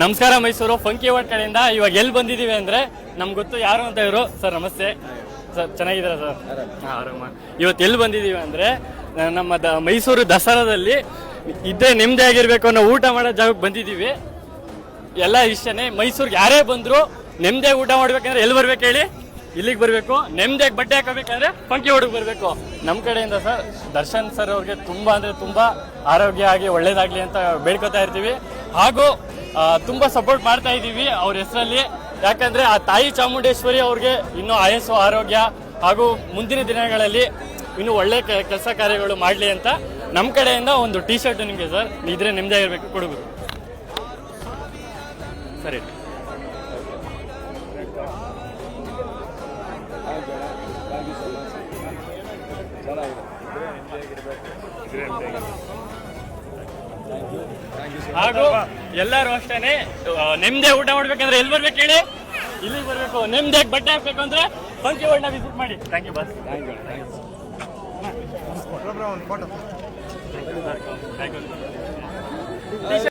ನಮಸ್ಕಾರ Mysuru funky word ಕಡೆಯಿಂದ ಇವಾಗ ಎಲ್ಲಿ ಬಂದಿದ್ದೀವಿ ಅಂದರೆ ನಮ್ಗೆ ಗೊತ್ತು ಯಾರು ಅಂತ ಇವರು. ಸರ್ ನಮಸ್ತೆ ಸರ್, ಚೆನ್ನಾಗಿದ್ದೀರಾ ಸರ್? ಹಾಂ ಆರಾಮ. ಇವತ್ತು ಎಲ್ಲಿ ಬಂದಿದ್ದೀವಿ ಅಂದರೆ ನಮ್ಮ ಮೈಸೂರು ದಸರಾದಲ್ಲಿ ಇದ್ದೇ ನೆಮ್ಮದಿ ಆಗಿರಬೇಕು ಅನ್ನೋ ಊಟ ಮಾಡೋ ಜಾಗಕ್ಕೆ ಬಂದಿದ್ದೀವಿ. ಎಲ್ಲ ಇಷ್ಟನೇ, ಮೈಸೂರಿಗೆ ಯಾರೇ ಬಂದರೂ ನೆಮ್ಮದಿಯಾಗಿ ಊಟ ಮಾಡ್ಬೇಕಂದ್ರೆ ಎಲ್ಲಿ ಬರ್ಬೇಕು ಹೇಳಿ? ಇಲ್ಲಿಗೆ ಬರಬೇಕು. ನೆಮ್ಮದಿಯಾಗಿ ಬಟ್ಟೆ ಹಾಕೋಬೇಕಂದ್ರೆ ಫಂಕಿ ವರ್ಡ್ಗೆ ಬರಬೇಕು. ನಮ್ಮ ಕಡೆಯಿಂದ ಸರ್ ದರ್ಶನ್ ಸರ್ ಅವ್ರಿಗೆ ತುಂಬ ಅಂದರೆ ತುಂಬ ಆರೋಗ್ಯ ಆಗಿ ಒಳ್ಳೇದಾಗಲಿ ಅಂತ ಬೇಡ್ಕೊತಾ ಇರ್ತೀವಿ. ಹಾಗೂ ತುಂಬ ಸಪೋರ್ಟ್ ಮಾಡ್ತಾ ಇದ್ದೀವಿ ಅವ್ರ ಹೆಸರಲ್ಲಿ. ಯಾಕಂದರೆ ಆ ತಾಯಿ ಚಾಮುಂಡೇಶ್ವರಿ ಅವ್ರಿಗೆ ಇನ್ನೂ ಆಯಸ್ಸು ಆರೋಗ್ಯ ಹಾಗೂ ಮುಂದಿನ ದಿನಗಳಲ್ಲಿ ಇನ್ನೂ ಒಳ್ಳೆ ಕೆಲಸ ಕಾರ್ಯಗಳು ಮಾಡಲಿ ಅಂತ ನಮ್ಮ ಕಡೆಯಿಂದ ಒಂದು ಟೀ ಶರ್ಟ್ ನಿಮಗೆ ಸರ್, ಇದ್ರೆ ನೆಮ್ಮದಿಯಾಗಿರ್ಬೇಕು ಕೊಡಬಹುದು. ಸರಿ. ಹಾಗೂ ಎಲ್ಲರೂ ಅಷ್ಟೇನೆ ನೆಮ್ಮದಿ ಊಟ ಮಾಡ್ಬೇಕಂದ್ರೆ ಎಲ್ಲಿ ಬರ್ಬೇಕು ಹೇಳಿ? ಇಲ್ಲಿಗೆ ಬರ್ಬೇಕು. ನೆಮ್ಮದಿಯಾಗಿ ಬಟ್ಟೆ ಹಾಕ್ಬೇಕು ಅಂದ್ರೆ ಫಂಕಿ ವರ್ಡ್ನ ವಿಸಿಟ್ ಮಾಡಿ. ಥ್ಯಾಂಕ್ ಯು ಬಸ್. Thank you.